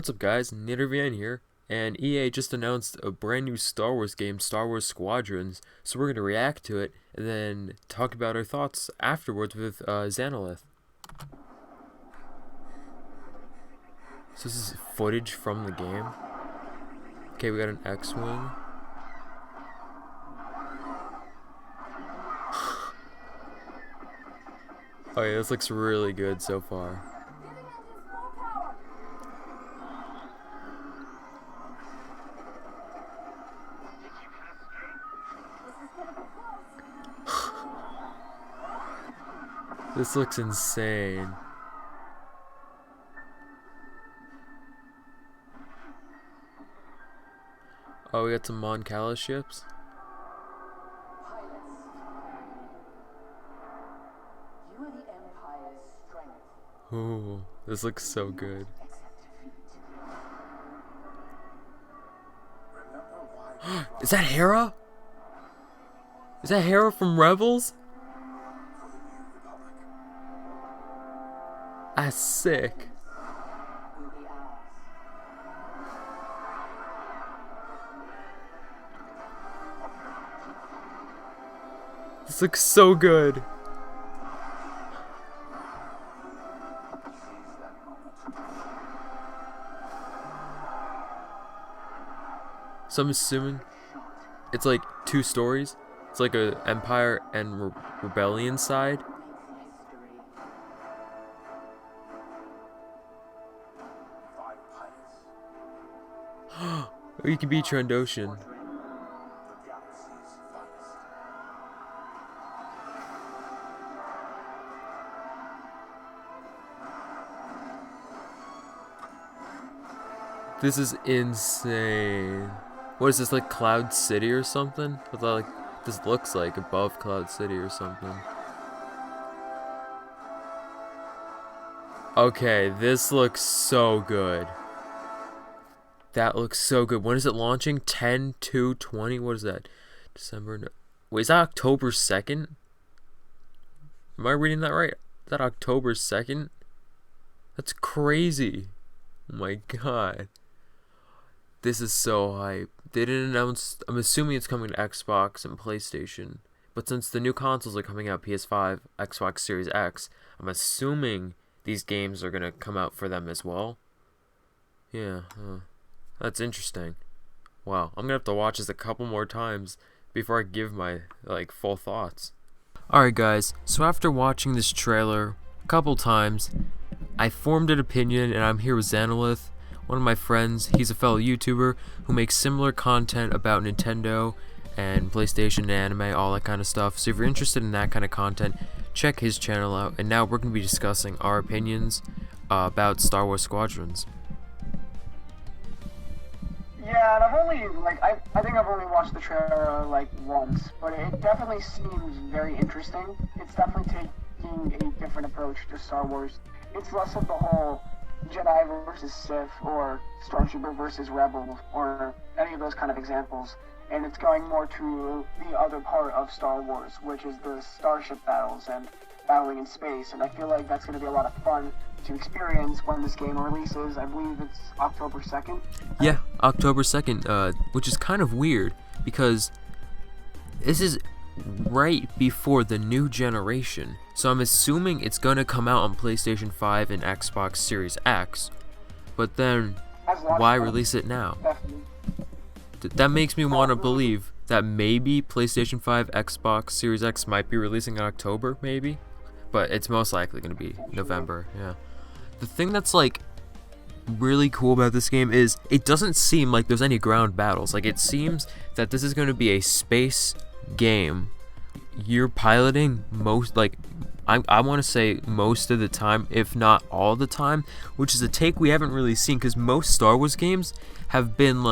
What's up guys, Nittervian here, and EA just announced a brand new Star Wars game, Star Wars Squadrons, so we're going to react to it, and then talk about our thoughts afterwards with Zanolith. So this is footage from the game. Okay, we got an X-Wing. Oh yeah, this looks really good so far. This looks insane. Oh, we got some Mon Cala ships. Oh, this looks so good. Is that Hera? Is that Hera from Rebels? That's sick. This looks so good. So I'm assuming it's like two stories. It's like a Empire and Rebellion side. You can be Trandoshan. This is insane. What is this, like Cloud City or something? What like this looks like above Cloud City or something. Okay, this looks so good. That looks so good. When is it launching? 10/2/20? What is that? December. No. Wait, is that October 2nd? Am I reading that right? Is that October 2nd? That's crazy. Oh my god. This is so hype. They didn't announce. I'm assuming it's coming to Xbox and PlayStation. But since the new consoles are coming out, PS5, Xbox Series X, I'm assuming these games are going to come out for them as well. Yeah. That's interesting. Wow, I'm gonna have to watch this a couple more times before I give my full thoughts. Alright guys, so after watching this trailer a couple times, I formed an opinion, and I'm here with Zanolith, one of my friends. He's a fellow YouTuber who makes similar content about Nintendo and PlayStation and anime, all that kind of stuff. So if you're interested in that kind of content, check his channel out. And now we're gonna be discussing our opinions about Star Wars Squadrons. Yeah, and I've only, I think I've only watched the trailer, once, but it definitely seems very interesting. It's definitely taking a different approach to Star Wars. It's less of the whole Jedi versus Sith, or Stormtrooper versus Rebel, or any of those kind of examples. And it's going more to the other part of Star Wars, which is the starship battles and battling in space. And I feel like that's going to be a lot of fun to experience when this game releases. I believe it's October 2nd. Yeah, October 2nd, which is kind of weird because this is right before the new generation. So I'm assuming it's going to come out on PlayStation 5 and Xbox Series X. But then why release it now? Definitely. That makes me want to believe that maybe PlayStation 5, Xbox Series X might be releasing in October, maybe. But it's most likely going to be November, yeah. The thing that's really cool about this game is it doesn't seem like there's any ground battles. It seems that this is going to be a space game. You're piloting most, I want to say most of the time, if not all the time, which is a take we haven't really seen, because most Star Wars games have been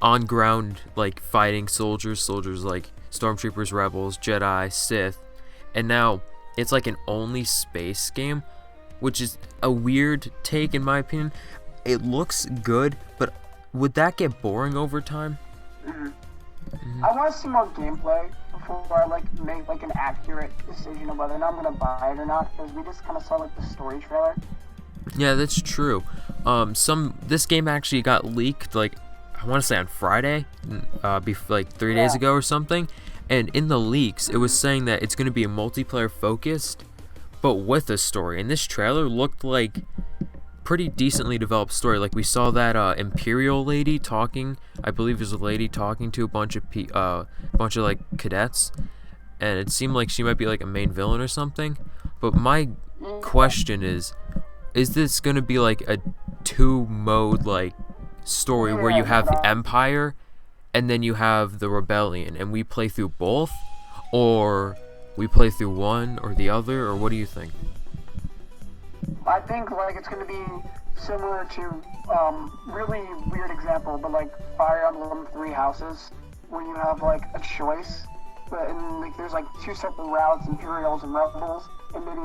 on ground, fighting soldiers like Stormtroopers, Rebels, Jedi, Sith, and now it's an only space game, which is a weird take in my opinion. It looks good, but would that get boring over time? I want to see more gameplay before I make an accurate decision of whether or not I'm gonna buy it or not, because we just kind of saw the story trailer, Yeah, that's true. This game actually got leaked like I want to say on Friday, like 3 days Yeah. ago or something. And in the leaks, it was saying that it's going to be a multiplayer focused, but with a story. And this trailer looked like pretty decently developed story. Like we saw that Imperial lady talking. I believe there's a lady talking to a bunch of like cadets, and it seemed like she might be like a main villain or something. But my question is this gonna be like a two mode like story where you have the Empire and then you have the Rebellion, and we play through both, or we play through one or the other, or what do you think? I think like it's gonna be similar to really weird example, but like Fire Emblem Three Houses, where you have like a choice, but and like there's like two separate routes, Imperials and Rebels, and maybe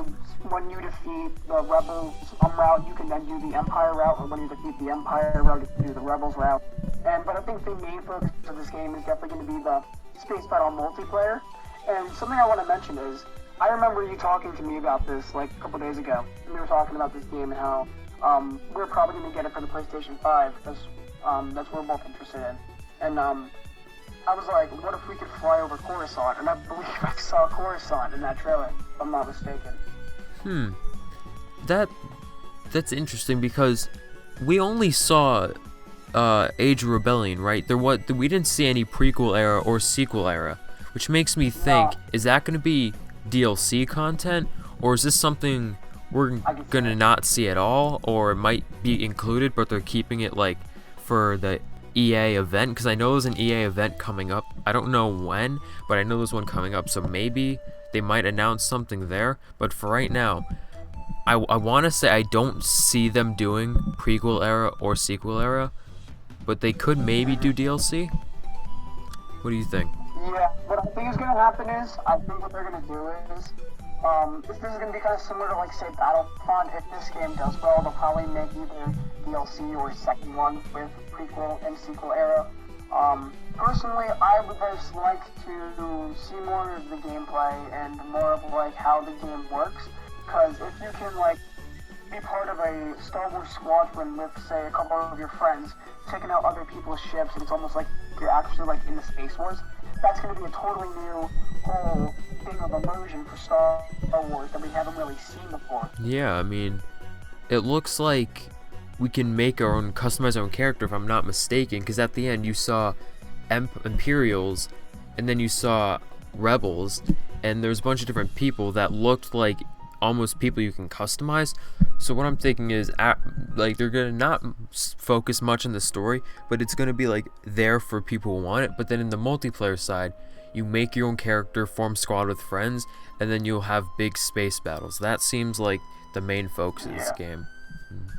when you defeat the Rebels route, you can then do the Empire route, or when you defeat the Empire route, you can do the Rebels route. But I think the main focus of this game is definitely going to be the space battle multiplayer. And something I want to mention is, I remember you talking to me about this like a couple days ago. And we were talking about this game and how we're probably going to get it for the PlayStation 5 because that's what we're both interested in. And I was like, what if we could fly over Coruscant? And I believe I saw Coruscant in that trailer, if I'm not mistaken. That's interesting because we only saw Age of Rebellion, right? We didn't see any prequel era or sequel era, which makes me think, is that going to be DLC content, or is this something we're going to not see at all, or it might be included but they're keeping it like for the EA event? Because I know there's an EA event coming up. I don't know when, but I know there's one coming up, so maybe they might announce something there. But for right now, I want to say I don't see them doing prequel era or sequel era, but they could maybe do DLC. What do you think? Yeah, what I think is going to happen is, I think what they're going to do is, this is going to be kind of similar to, like, say, Battlefront. If this game does well, they'll probably make either DLC or a second one with prequel and sequel era. Personally, I would just like to see more of the gameplay and more of, like, how the game works. Because if you can, like, be part of a Star Wars squadron with, say, a couple of your friends, taking out other people's ships, and it's almost like you're actually, like, in the Space Wars, that's going to be a totally new whole thing of immersion for Star Wars that we haven't really seen before. Yeah, I mean, it looks like we can make our own, customize our own character, if I'm not mistaken, because at the end you saw Imperials, and then you saw Rebels, and there's a bunch of different people that looked like almost people you can customize. So what I'm thinking is, like, they're gonna not focus much on the story, but it's gonna be like there for people who want it. But then in the multiplayer side, you make your own character, form squad with friends, and then you'll have big space battles. That seems like the main focus of this game.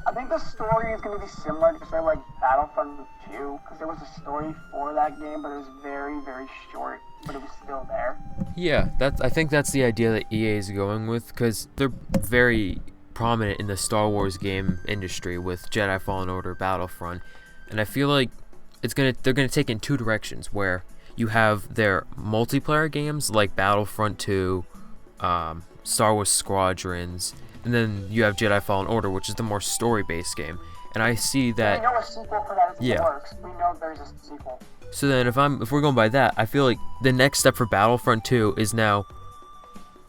I think the story is going to be similar to, say, like Battlefront 2, because there was a story for that game, but it was very, very short, but it was still there. Yeah, I think that's the idea that EA is going with, because they're very prominent in the Star Wars game industry with Jedi Fallen Order, Battlefront, and I feel like they're gonna take in two directions, where you have their multiplayer games like Battlefront 2, Star Wars Squadrons, and then you have Jedi Fallen Order, which is the more story-based game. And I see that. We know a sequel for that in the works. We know there's a sequel. So then, if we're going by that, I feel like the next step for Battlefront 2 is now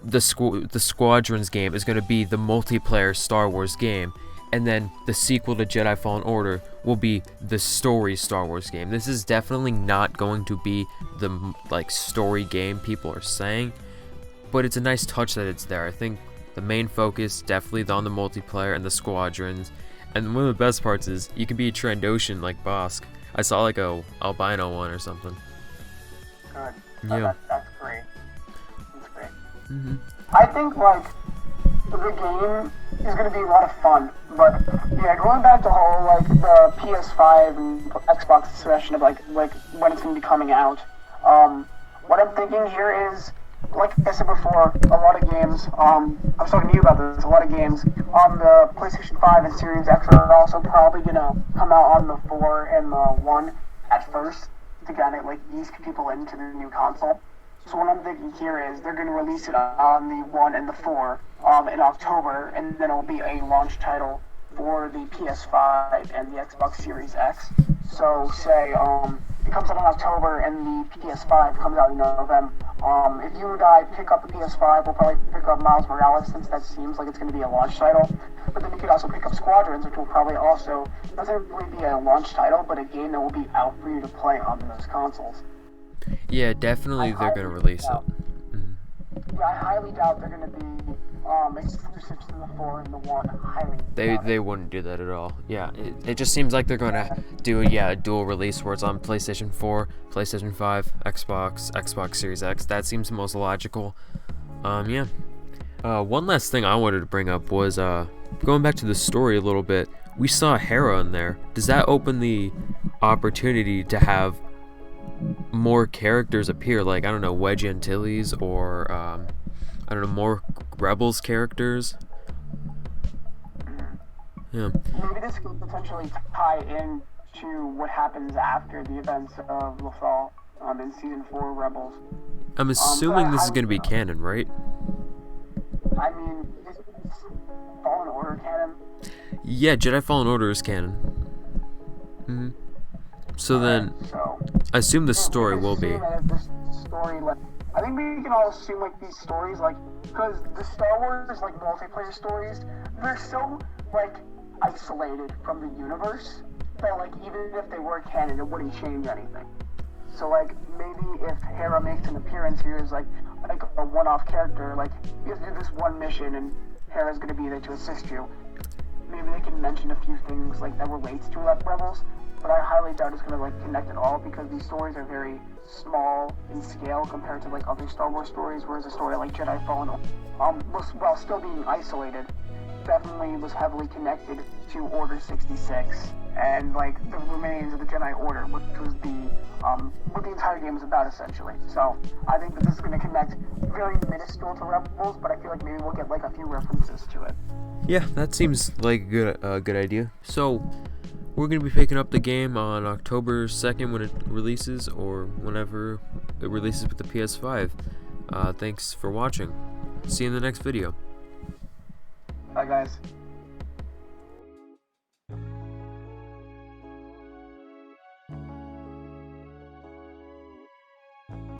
the Squadrons game is going to be the multiplayer Star Wars game, and then the sequel to Jedi Fallen Order will be the story Star Wars game. This is definitely not going to be the like story game people are saying, but it's a nice touch that it's there. I think the main focus definitely on the multiplayer and the Squadrons, and one of the best parts is you can be a Trandoshan like Bosk. I saw like a albino one or something. Good. Yeah. That's great. That's great. Mm-hmm. I think like the game is going to be a lot of fun, but yeah, going back to whole like the PS5 and Xbox discussion of like when it's going to be coming out. What I'm thinking here is, like I said before, a lot of games, I was talking to you about this, a lot of games on the PlayStation 5 and Series X are also probably going to come out on the 4 and the 1 at first to kind of like ease people into the new console. So what I'm thinking here is they're going to release it on the 1 and the 4 in October, and then it'll be a launch title for the PS5 and the Xbox Series X. So say it comes out in October and the PS5 comes out in November. If you and I pick up the PS5, we'll probably pick up Miles Morales since that seems like it's going to be a launch title. But then you could also pick up Squadrons, which will probably also doesn't really be a launch title, but a game that will be out for you to play on those consoles. Yeah, definitely they're gonna release it. Yeah, I highly doubt they're going to be exclusive to the 4 and the 1. Highly doubt They it. wouldn't do that at all. Yeah, it just seems like they're gonna do a dual release where it's on PlayStation 4, PlayStation 5, Xbox Series X. That seems the most logical. Yeah. One last thing I wanted to bring up was going back to the story a little bit. We saw Hera in there. Does that open the opportunity to have more characters appear? Like, I don't know, Wedge Antilles or I don't know, more Rebels characters? Yeah. Maybe this could potentially tie in to what happens after the events of Lothal in Season 4 Rebels. I'm assuming this is gonna be canon, right? I mean, is Fallen Order canon? Yeah, Jedi Fallen Order is canon. So then, So, I assume the story we can will be. assume that this story, like, I think we can all assume like these stories, like, because the Star Wars like multiplayer stories, they're so like isolated from the universe that like even if they were canon, it wouldn't change anything. So like maybe if Hera makes an appearance here as like a one-off character, like you have to do this one mission and Hera's gonna be there to assist you. Maybe they can mention a few things like that relates to Rebels, but I highly doubt it's gonna like connect at all because these stories are very small in scale compared to like other Star Wars stories. Whereas a story like Jedi Fallen, while still being isolated, definitely was heavily connected to Order 66 and like the remains of the Jedi Order, which was what the entire game is about essentially. So I think that this is going to connect very minuscule to Rebels, but I feel like maybe we'll get like a few references to it. Yeah, that seems like a good idea. So, we're going to be picking up the game on October 2nd when it releases, or whenever it releases with the PS5. Thanks for watching. See you in the next video. Bye guys.